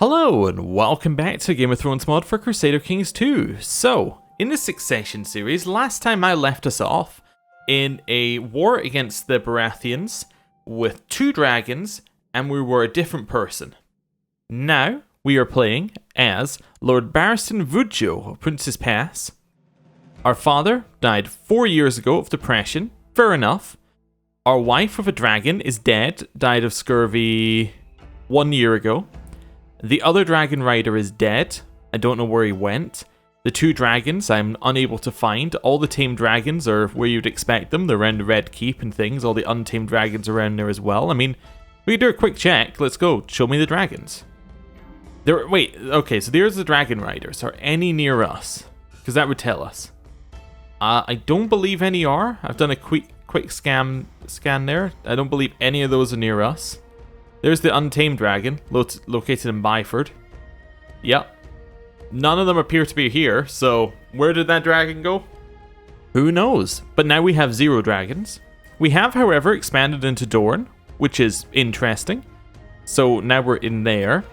Hello and welcome back to Game of Thrones mod for Crusader Kings 2. So, in the Succession series, last time I left us off in a war against the Baratheons with 2 dragons and we were a different person. Now, we are playing as Lord Barristan Vujo of Prince's Pass. Our father died 4 years ago of depression, fair enough. Our wife with a dragon is dead, died of scurvy 1 year ago. The other dragon rider is dead. I don't know where he went. The 2 dragons I'm unable to find. All the tamed dragons are where you'd expect them. They're around the Red Keep and things. All the untamed dragons around there as well. I mean, we can do a quick check. Let's go. Show me the dragons. Wait, okay, so there's the dragon riders. Are any near us? Because that would tell us. I don't believe any are. I've done a quick scan there. I don't believe any of those are near us. There's the untamed dragon, located in Byford. Yep. None of them appear to be here, so where did that dragon go? Who knows? But now we have 0 dragons. We have, however, expanded into Dorne, which is interesting. So now we're in there.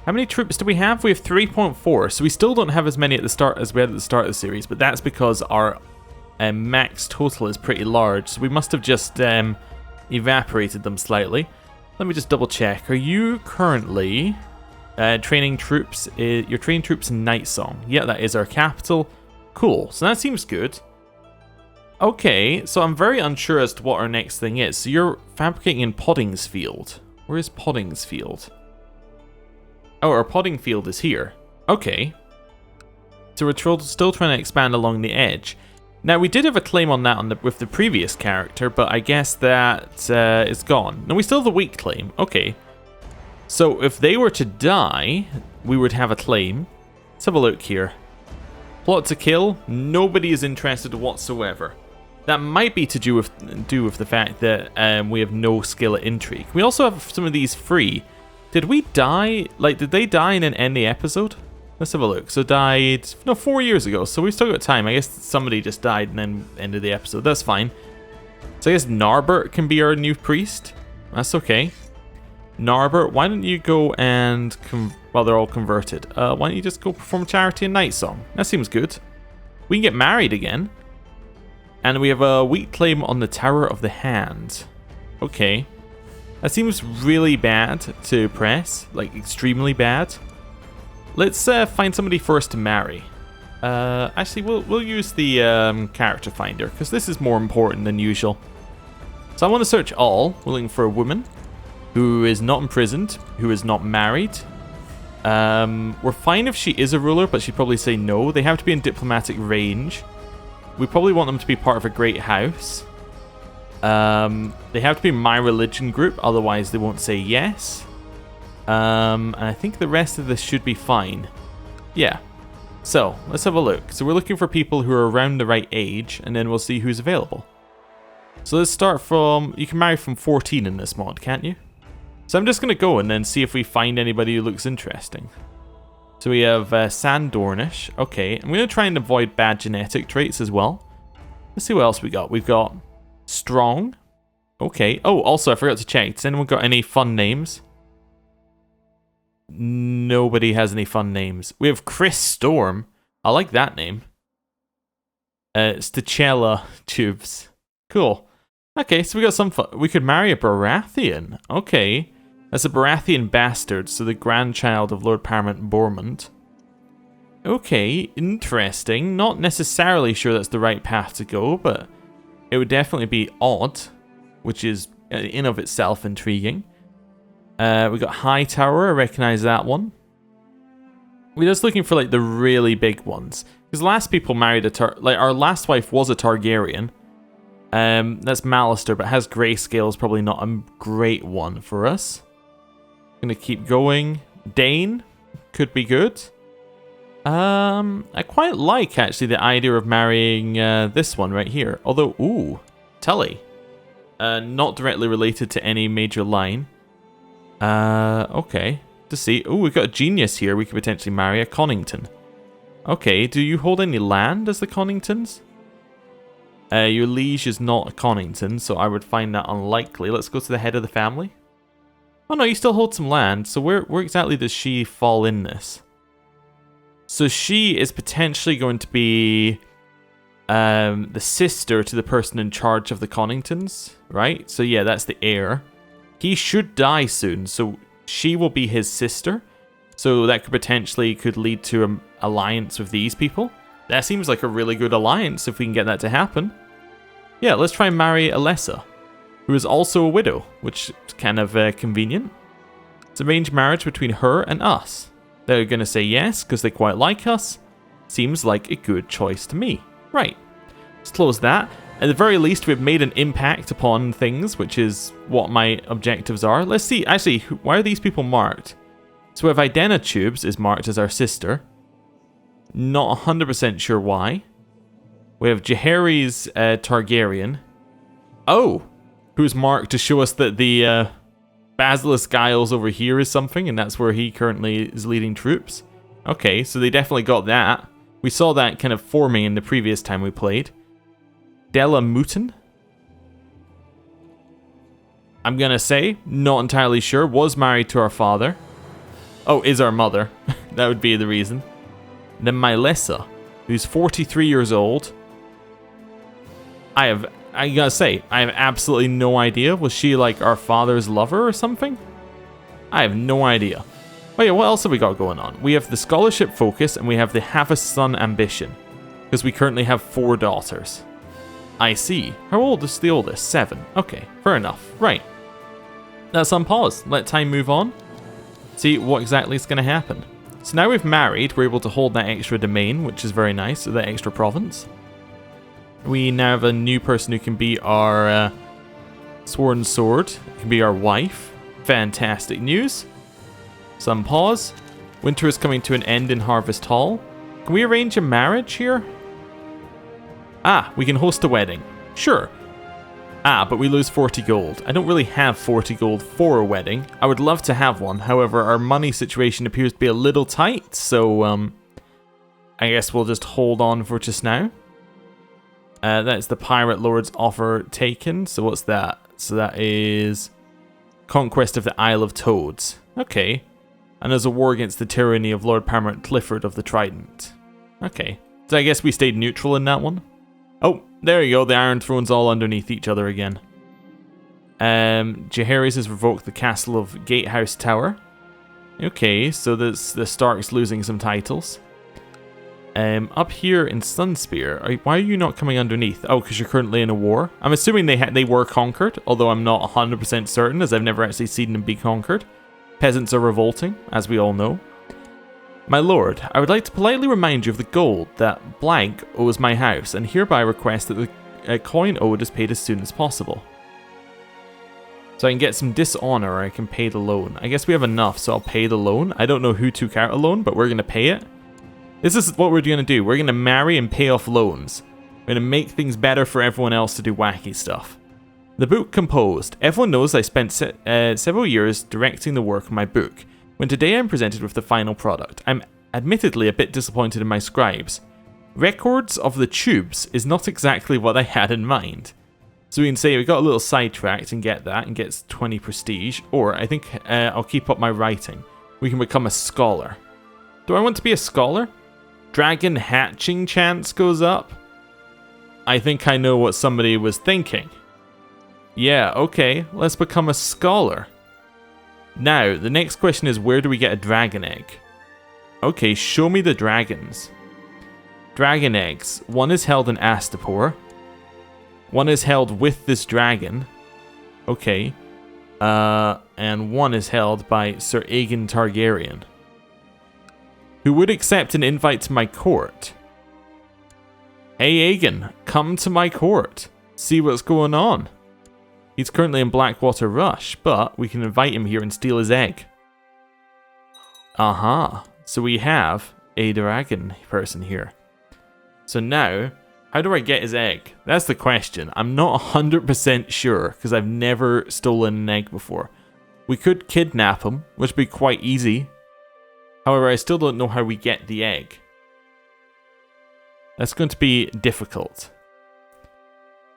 How many troops do we have? We have 3.4, so we still don't have as many at the start as we had at the start of the series, but that's because our max total is pretty large, so we must have just evaporated them slightly. Let me just double check. Are you currently training troops? You're training troops in Night Song. Yeah, that is our capital. Cool. So that seems good. Okay, so I'm very unsure as to what our next thing is. So you're fabricating in Poddingsfield. Where is Poddingsfield? Oh, our Podding Field is here. Okay. So we're still trying to expand along the edge. Now, we did have a claim on that with the previous character, but I guess that is gone. Now, we still have the weak claim. Okay. So, if they were to die, we would have a claim. Let's have a look here. Plot to kill. Nobody is interested whatsoever. That might be to do with the fact that we have no skill at intrigue. We also have some of these free. Did we die? Like, did they die and then end the episode? Let's have a look. So died, no, 4 years ago. So we've still got time. I guess somebody just died and then ended the episode. That's fine. So I guess Narbert can be our new priest. That's okay. Narbert, why don't you go and, well, they're all converted. Why don't you just go perform charity in Night Song? That seems good. We can get married again. And we have a weak claim on the Tower of the Hand. Okay. That seems really bad to press. Like, extremely bad. Let's find somebody first to marry. Actually, we'll use the character finder, because this is more important than usual. So I want to search all. We're looking for a woman who is not imprisoned, who is not married. We're fine if she is a ruler, but she'd probably say no. They have to be in diplomatic range. We probably want them to be part of a great house. They have to be my religion group, otherwise they won't say yes. And I think the rest of this should be fine. Yeah. So, let's have a look. So we're looking for people who are around the right age, and then we'll see who's available. So let's start from, you can marry from 14 in this mod, can't you? So I'm just going to go and then see if we find anybody who looks interesting. So we have Sandornish. Okay, I'm going to try and avoid bad genetic traits as well. Let's see what else we got. We've got Strong. Okay. Oh, also I forgot to check. Has anyone got any fun names? Nobody has any fun names. We have Chris Storm. I like that name. Stichella Tubes. Cool. Okay, so we got some fun. We could marry a Baratheon. Okay. That's a Baratheon bastard, so the grandchild of Lord Paramount Bourmont. Okay, interesting. Not necessarily sure that's the right path to go, but it would definitely be odd, which is in of itself intriguing. We got Hightower, I recognize that one. We're just looking for like the really big ones. Because last people married our last wife was a Targaryen. That's Malister, but has grayscale is probably not a great one for us. Gonna keep going. Dane could be good. I quite like actually the idea of marrying this one right here. Although, ooh, Tully. Not directly related to any major line. Okay. To see. Oh, we've got a genius here. We could potentially marry a Connington. Okay, do you hold any land as the Conningtons? Your liege is not a Connington, so I would find that unlikely. Let's go to the head of the family. Oh no, you still hold some land. So where exactly does she fall in this? So she is potentially going to be the sister to the person in charge of the Conningtons, right? So yeah, that's the heir. He should die soon, so she will be his sister. So that could lead to an alliance with these people. That seems like a really good alliance if we can get that to happen. Yeah, let's try and marry Alessa, who is also a widow, which is kind of convenient. It's arranged marriage between her and us. They're going to say yes because they quite like us. Seems like a good choice to me. Right, let's close that. At the very least, we've made an impact upon things, which is what my objectives are. Let's see, actually, why are these people marked? So we have Idena Tubes is marked as our sister. Not 100% sure why. We have Jaehaerys Targaryen. Oh, who's marked to show us that the Basilisk Isles over here is something, and that's where he currently is leading troops. Okay, so they definitely got that. We saw that kind of forming in the previous time we played. Della Mutin? I'm gonna say, not entirely sure, was married to our father. Oh, is our mother. That would be the reason. Then Mylessa, who's 43 years old. I gotta say, I have absolutely no idea. Was she like our father's lover or something? I have no idea. Oh yeah, what else have we got going on? We have the scholarship focus and we have the have a son ambition. Because we currently have 4 daughters. I see. How old is the oldest? 7. Okay, fair enough. Right. Let's unpause. Let time move on. See what exactly is going to happen. So now we've married, we're able to hold that extra domain, which is very nice, so that extra province. We now have a new person who can be our sworn sword, can be our wife. Fantastic news. Some pause. Winter is coming to an end in Harvest Hall. Can we arrange a marriage here? Ah, we can host a wedding. Sure. Ah, but we lose 40 gold. I don't really have 40 gold for a wedding. I would love to have one. However, our money situation appears to be a little tight, so I guess we'll just hold on for just now. That's the Pirate Lord's offer taken. So what's that? So that is Conquest of the Isle of Toads. Okay. And there's a war against the tyranny of Lord Paramount Clifford of the Trident. Okay. So I guess we stayed neutral in that one. Oh, there you go. The Iron Throne's all underneath each other again. Jaehaerys has revoked the Castle of Gatehouse Tower. Okay, so the Stark's losing some titles. Up here in Sunspear, why are you not coming underneath? Oh, because you're currently in a war? I'm assuming they were conquered, although I'm not 100% certain, as I've never actually seen them be conquered. Peasants are revolting, as we all know. My lord, I would like to politely remind you of the gold that blank owes my house, and hereby request that the coin owed is paid as soon as possible. So I can get some dishonor, or I can pay the loan. I guess we have enough, so I'll pay the loan. I don't know who took out a loan, but we're going to pay it. This is what we're going to do. We're going to marry and pay off loans. We're going to make things better for everyone else to do wacky stuff. The book composed. Everyone knows I spent several years directing the work of my book. When today I'm presented with the final product, I'm admittedly a bit disappointed in my scribes. Records of the Tubes is not exactly what I had in mind. So we can say we got a little sidetracked and get that and gets 20 prestige, or I think I'll keep up my writing. We can become a scholar. Do I want to be a scholar? Dragon hatching chance goes up? I think I know what somebody was thinking. Yeah, okay, let's become a scholar. Now, the next question is, where do we get a dragon egg? Okay, show me the dragons. Dragon eggs. One is held in Astapor. One is held with this dragon. Okay. And one is held by Sir Aegon Targaryen, who would accept an invite to my court. Hey Aegon, come to my court. See what's going on. He's currently in Blackwater Rush, but we can invite him here and steal his egg. Aha. So we have a dragon person here. So now, how do I get his egg? That's the question. I'm not 100% sure, because I've never stolen an egg before. We could kidnap him, which would be quite easy. However, I still don't know how we get the egg. That's going to be difficult.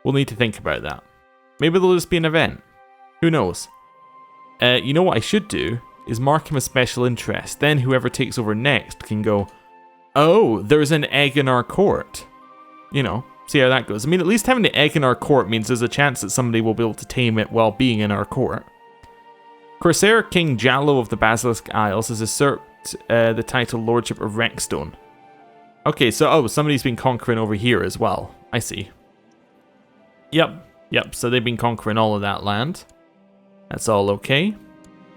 We'll need to think about that. Maybe there'll just be an event. Who knows? You know what I should do is mark him as special interest. Then whoever takes over next can go, oh, there's an egg in our court. You know, see how that goes. I mean, at least having the egg in our court means there's a chance that somebody will be able to tame it while being in our court. Corsair King Jallo of the Basilisk Isles has usurped the title Lordship of Rexstone. Okay, so, oh, somebody's been conquering over here as well. I see. Yep, so they've been conquering all of that land. That's all okay.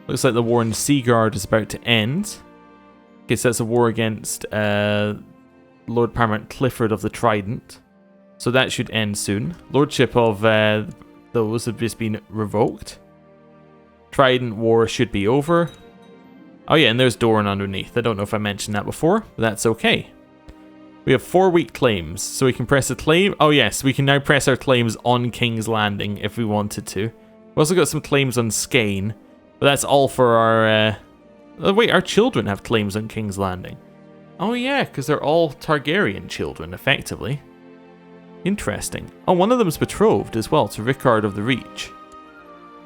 Looks like the war in Seaguard is about to end. Okay, so that's a war against Lord Paramount Clifford of the Trident. So that should end soon. Lordship of those have just been revoked. Trident War should be over. Oh yeah, and there's Doran underneath. I don't know if I mentioned that before, but that's okay. We have 4 weak claims, so we can press a claim. Oh yes, we can now press our claims on King's Landing if we wanted to. We've also got some claims on Skane, but that's all for our... Oh, wait, our children have claims on King's Landing. Oh yeah, because they're all Targaryen children, effectively. Interesting. Oh, one of them's betrothed as well to Rickard of the Reach.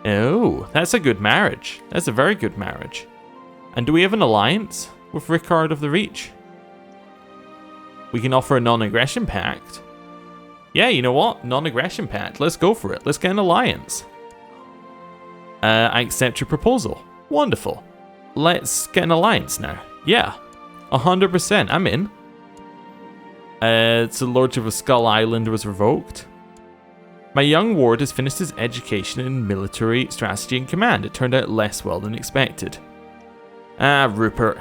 Oh, that's a good marriage. That's a very good marriage. And do we have an alliance with Rickard of the Reach? We can offer a non-aggression pact. Yeah, you know what? Non-aggression pact. Let's go for it. Let's get an alliance. I accept your proposal. Wonderful. Let's get an alliance now. Yeah, 100%. I'm in. So Lordship of Skull Island was revoked. My young ward has finished his education in military strategy and command. It turned out less well than expected. Ah, Rupert.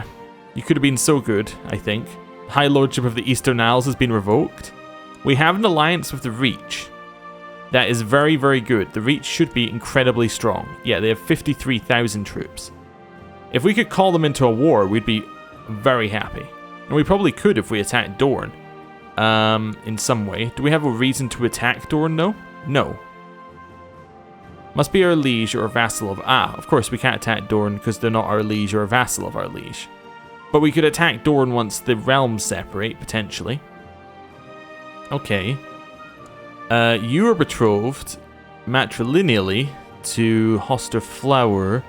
You could have been so good, I think. High Lordship of the Eastern Isles has been revoked. We have an alliance with the Reach. That is very, very good. The Reach should be incredibly strong. Yeah, they have 53,000 troops. If we could call them into a war, we'd be very happy. And we probably could if we attacked Dorne. In some way. Do we have a reason to attack Dorne, though? No. Must be our liege or vassal of... Ah, of course we can't attack Dorne because they're not our liege or a vassal of our liege. But we could attack Dorne once the realms separate, potentially. Okay. You are betrothed matrilineally to Hoster Flower.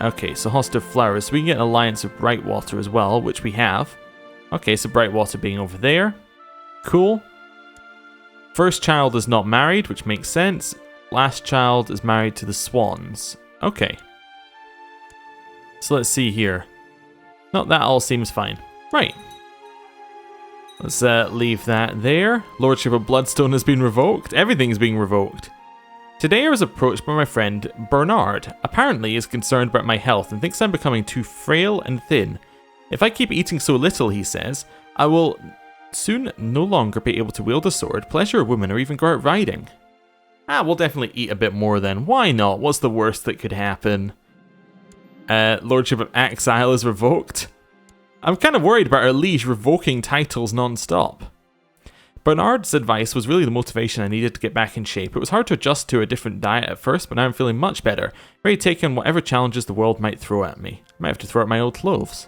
Okay, so Hoster Flower. So we can get an alliance with Brightwater as well, which we have. Okay, so Brightwater being over there. Cool. First child is not married, which makes sense. Last child is married to the Swans. Okay. So let's see here. No, that all seems fine. Right. Let's leave that there. Lordship of Bloodstone has been revoked. Everything's being revoked. Today I was approached by my friend Bernard. Apparently he is concerned about my health and thinks I'm becoming too frail and thin. If I keep eating so little, he says, I will soon no longer be able to wield a sword, pleasure a woman, or even go out riding. Ah, we'll definitely eat a bit more then. Why not? What's the worst that could happen? Lordship of Exile is revoked. I'm kind of worried about our liege revoking titles non-stop. Bernard's advice was really the motivation I needed to get back in shape. It was hard to adjust to a different diet at first, but now I'm feeling much better, ready to take on whatever challenges the world might throw at me. I might have to throw out my old clothes.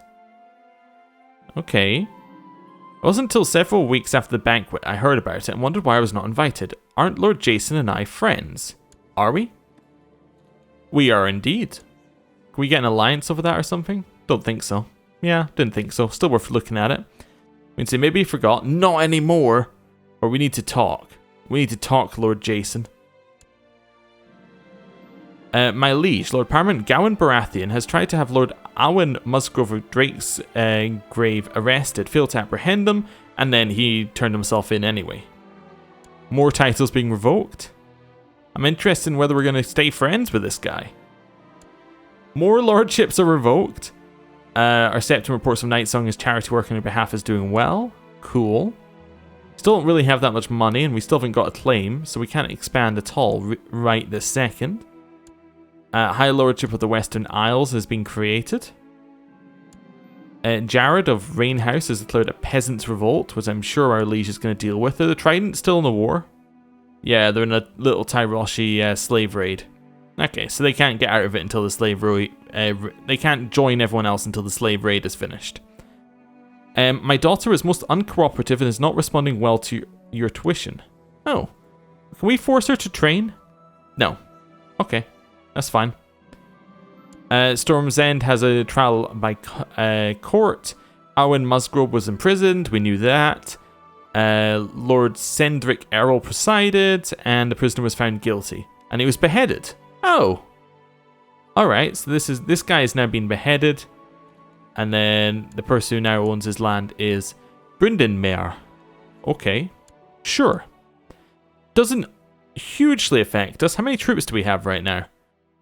Okay. It wasn't until several weeks after the banquet I heard about it and wondered why I was not invited. Aren't Lord Jason and I friends? Are we? We are indeed. Can we get an alliance over that or something? Don't think so. Yeah, didn't think so. Still worth looking at it. We can say maybe he forgot. Not anymore. Or we need to talk. We need to talk, Lord Jason. My liege, Lord Paramount Gawain Baratheon, has tried to have Lord Awen Musgrove of Drake's grave arrested, failed to apprehend him, and then he turned himself in anyway. More titles being revoked. I'm interested in whether we're going to stay friends with this guy. More lordships are revoked. Our Septim reports from Nightsong his charity work on your behalf is doing well. Cool. Still don't really have that much money, and we still haven't got a claim, so we can't expand at all right this second. High Lordship of the Western Isles has been created. Jared of Rainhouse has declared a peasants' revolt, which I'm sure our liege is going to deal with. Are the Trident still in the war? Yeah, they're in a little Tyroshi slave raid. Okay, so they can't get out of it until the slave raid. They can't join everyone else until the slave raid is finished. My daughter is most uncooperative and is not responding well to your tuition. Oh, can we force her to train? No. Okay. That's fine. Storm's End has a trial by court. Owen Musgrove was imprisoned, we knew that. Lord Cendric Errol presided, and the prisoner was found guilty. And he was beheaded. Oh! Alright, so this guy is now being beheaded. And then the person who now owns his land is Bryndenmere. Okay, sure. Doesn't hugely affect us. How many troops do we have right now?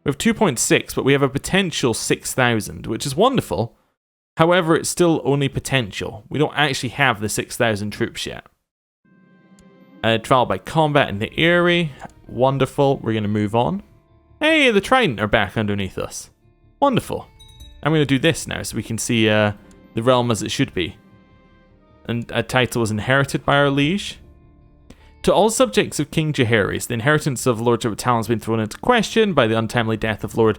We have 2.6, but we have a potential 6,000, which is wonderful. However, it's still only potential. We don't actually have the 6,000 troops yet. Trial by combat in the Eyrie. Wonderful. We're going to move on. Hey, the Trident are back underneath us. Wonderful. I'm going to do this now so we can see the realm as it should be. And a title is inherited by our liege. To all subjects of King Jaehaerys, the inheritance of Lordship of Talon has been thrown into question by the untimely death of Lord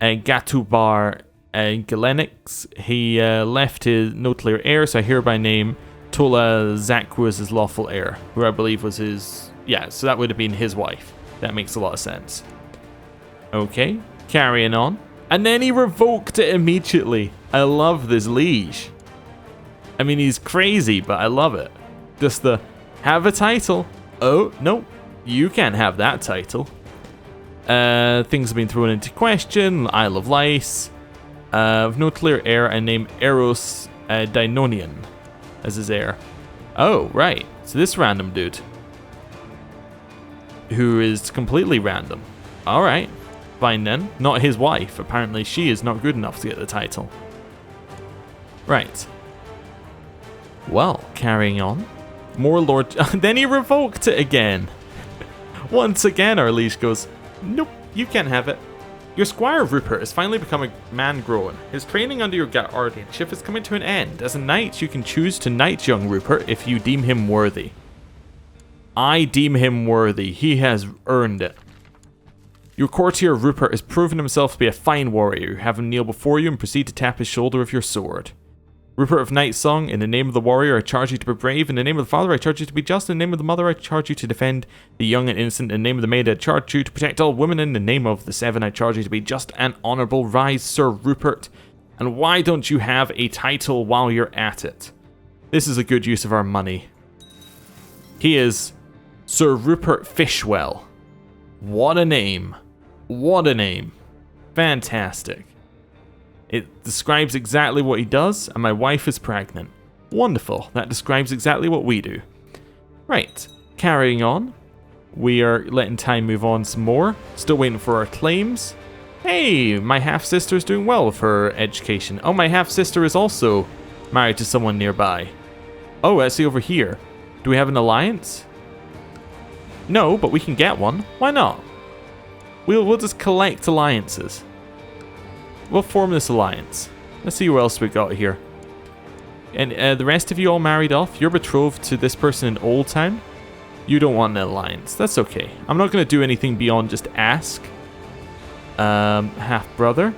Gatubar Galenix. He left his no clear heir, so I hereby name Tola Zakwu as his lawful heir, who I believe was his... Yeah, so that would have been his wife. That makes a lot of sense. Okay, carrying on. And then he revoked it immediately. I love this liege. I mean, he's crazy, but I love it. Just the... Have a title. Oh, no. You can't have that title. Things have been thrown into question. Isle of Lice. Of no clear heir, I name Eros Deinonian as his heir. Oh, right. So this random dude. Who is completely random. Alright. Fine then. Not his wife. Apparently she is not good enough to get the title. Right. Well, carrying on. More Lord... Then he revoked it again. Once again, our liege goes, nope, you can't have it. Your Squire Rupert has finally become a man grown. His training under your guardianship is coming to an end. As a knight, you can choose to knight young Rupert if you deem him worthy. I deem him worthy. He has earned it. Your courtier Rupert has proven himself to be a fine warrior. Have him kneel before you and proceed to tap his shoulder with your sword. Rupert of Nightsong, in the name of the warrior, I charge you to be brave. In the name of the father, I charge you to be just. In the name of the mother, I charge you to defend the young and innocent. In the name of the maid, I charge you to protect all women. In the name of the seven, I charge you to be just and honourable. Rise, Sir Rupert. And why don't you have a title while you're at it? This is a good use of our money. He is Sir Rupert Fishwell. What a name. What a name. Fantastic. It describes exactly what he does, and my wife is pregnant. Wonderful. That describes exactly what we do. Right. Carrying on. We are letting time move on some more. Still waiting for our claims. Hey, my half-sister is doing well with her education. Oh, my half-sister is also married to someone nearby. Oh, I see over here. Do we have an alliance? No, but we can get one. Why not? We'll just collect alliances. We'll form this alliance. Let's see what else we got here. And the rest of you all married off. You're betrothed to this person in Old Town. You don't want an alliance. That's okay. I'm not going to do anything beyond just ask. Half-brother.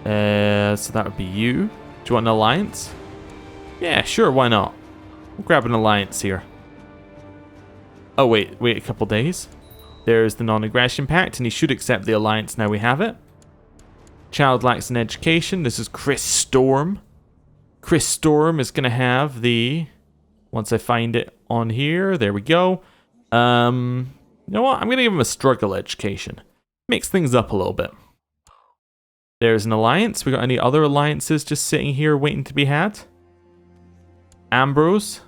So that would be you. Do you want an alliance? Yeah, sure, why not? We'll grab an alliance here. Oh, wait a couple days. There's the non-aggression pact, and he should accept the alliance now we have it. Child lacks an education. This is Chris Storm. Chris Storm is going to have the... Once I find it on here, there we go. You know what? I'm going to give him a struggle education. Mix things up a little bit. There's an alliance. We got any other alliances just sitting here waiting to be had? Ambrose.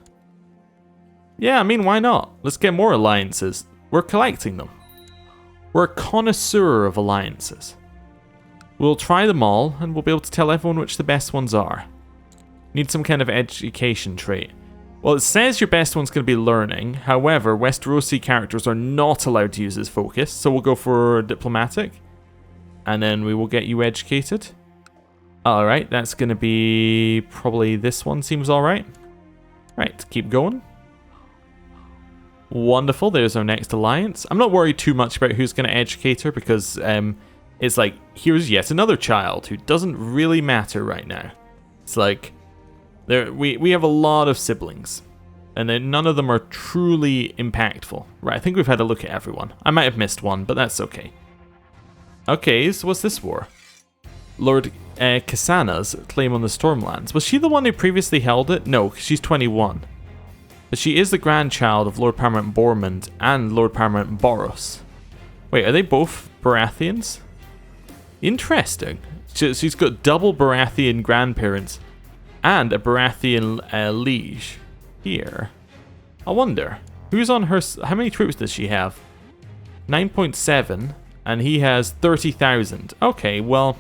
Yeah, I mean, why not? Let's get more alliances. We're collecting them. We're a connoisseur of alliances. We'll try them all, and we'll be able to tell everyone which the best ones are. Need some kind of education trait. Well, it says your best one's going to be learning. However, Westerosi characters are not allowed to use this focus, so we'll go for diplomatic. And then we will get you educated. Alright, that's going to be... Probably this one seems alright. Right, keep going. Wonderful, there's our next alliance. I'm not worried too much about who's going to educate her, because... it's like, here's yet another child who doesn't really matter right now. It's like, we have a lot of siblings, and then none of them are truly impactful. Right, I think we've had a look at everyone. I might have missed one, but that's okay. Okay, so what's this war? Lord Kasana's claim on the Stormlands. Was she the one who previously held it? No, because she's 21. But she is the grandchild of Lord Paramount Bormund and Lord Paramount Boros. Wait, are they both Baratheons? Interesting. She's got double Baratheon grandparents and a Baratheon liege here. I wonder, who's on her... How many troops does she have? 9.7, and he has 30,000. Okay, well,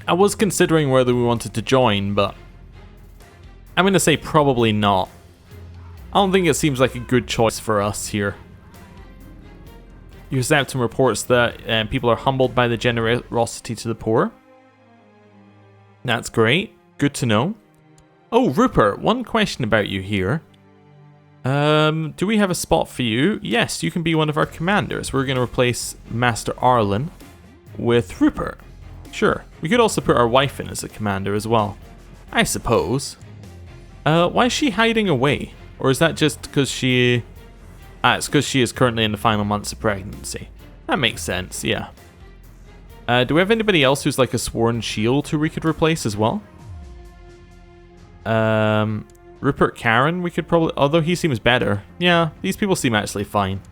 I was considering whether we wanted to join, but I'm going to say probably not. I don't think it seems like a good choice for us here. Your Septum reports that people are humbled by the generosity to the poor. That's great. Good to know. Oh, Rupert, one question about you here. Do we have a spot for you? Yes, you can be one of our commanders. We're going to replace Master Arlen with Rupert. Sure. We could also put our wife in as a commander as well, I suppose. Why is she hiding away? Or is that just because she... it's because she is currently in the final months of pregnancy. That makes sense, yeah. Do we have anybody else who's like a sworn shield who we could replace as well? Rupert Karen, we could probably... Although he seems better. Yeah, these people seem actually fine.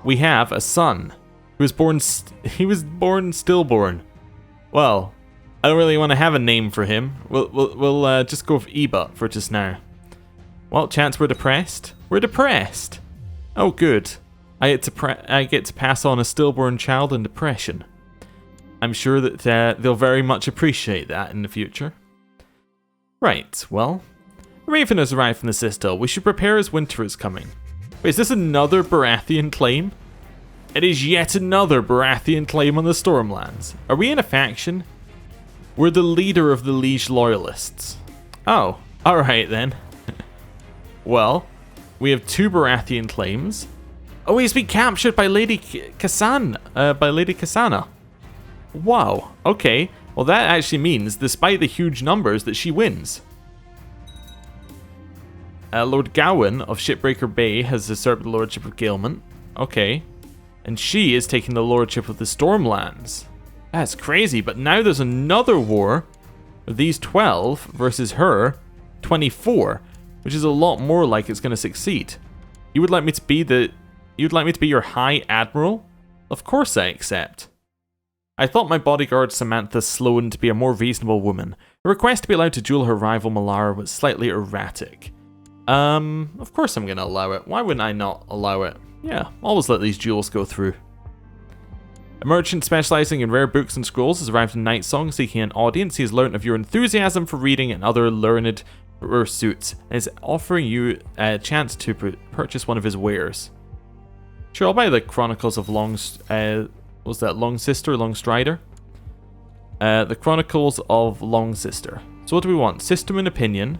We have a son who was born... he was born stillborn. Well, I don't really want to have a name for him. We'll just go with Ebut for just now. Well, chance we're depressed. We're depressed. Oh, good. I get to pass on a stillborn child in depression. I'm sure that they'll very much appreciate that in the future. Right, well, Raven has arrived from the Citadel. We should prepare as winter is coming. Wait, is this another Baratheon claim? It is yet another Baratheon claim on the Stormlands. Are we in a faction? We're the leader of the Liege Loyalists. Oh, alright then. Well, we have 2 Baratheon claims. Oh, he's been captured by Lady Kasana. Wow, okay. Well, that actually means, despite the huge numbers, that she wins. Lord Gawain of Shipbreaker Bay has usurped the lordship of Gaelmont. Okay. And she is taking the lordship of the Stormlands. That's crazy, but now there's another war of these 12 versus her 24, which is a lot more like it's going to succeed. You would like me to be your High Admiral? Of course I accept. I thought my bodyguard Samantha Sloan to be a more reasonable woman. Her request to be allowed to duel her rival Malara was slightly erratic. Of course I'm going to allow it. Why wouldn't I not allow it? Yeah, always let these duels go through. A merchant specializing in rare books and scrolls has arrived in Nightsong seeking an audience. He has learned of your enthusiasm for reading and other learned pursuits and is offering you a chance to purchase one of his wares. Sure, I'll buy the Chronicles of Long Sister, Long Strider? The Chronicles of Long Sister. So what do we want? System and Opinion.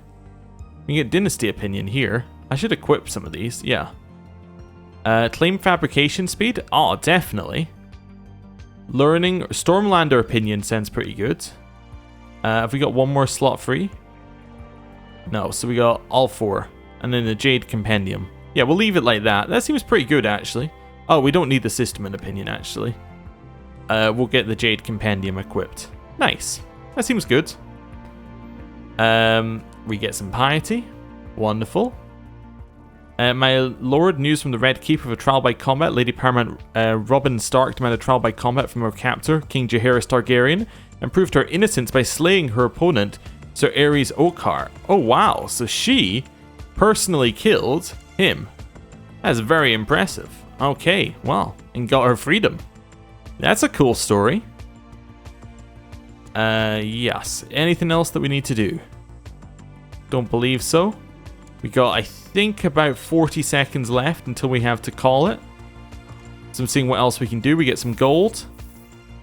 We can get Dynasty Opinion here. I should equip some of these, yeah. Claim Fabrication Speed? Oh, definitely. Learning Stormlander Opinion sounds pretty good. Have we got one more slot free? No, so we got all 4. And then the Jade Compendium. Yeah, we'll leave it like that. That seems pretty good, actually. Oh, we don't need the System and Opinion, actually. We'll get the Jade Compendium equipped. Nice. That seems good. We get some Piety. Wonderful. My lord, news from the Red Keep of a trial by combat. Lady Paramount Robin Stark demanded a trial by combat from her captor, King Jaehaerys Targaryen, and proved her innocence by slaying her opponent, Sir Aerys Oakheart. Oh wow, so she personally killed him. That's very impressive. Okay, well, and got her freedom. That's a cool story. Yes. Anything else that we need to do? Don't believe so. We got, I think, about 40 seconds left until we have to call it. So I'm seeing what else we can do. We get some gold.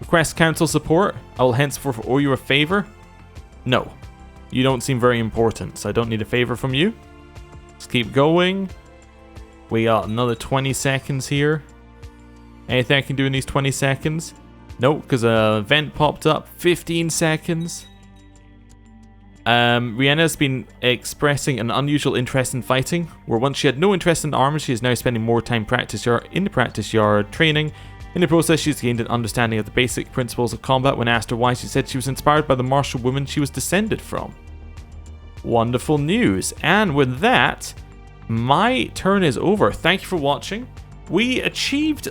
Request council support. I will henceforth owe you a favor. No. You don't seem very important, so I don't need a favor from you. Let's keep going. We got another 20 seconds here. Anything I can do in these 20 seconds? Nope, because an event popped up. 15 seconds. Rhianna's been expressing an unusual interest in fighting, where once she had no interest in arms, she is now spending more time in the practice yard training In the process, she's gained an understanding of the basic principles of combat. When asked her why, she said she was inspired by the martial women she was descended from. Wonderful news. And with that, my turn is over. Thank you for watching. We achieved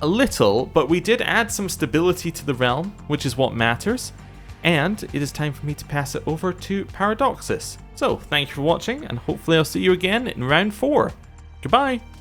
a little, but we did add some stability to the realm, which is what matters. And it is time for me to pass it over to Paradoxos. So, thank you for watching, and hopefully I'll see you again in round 4. Goodbye!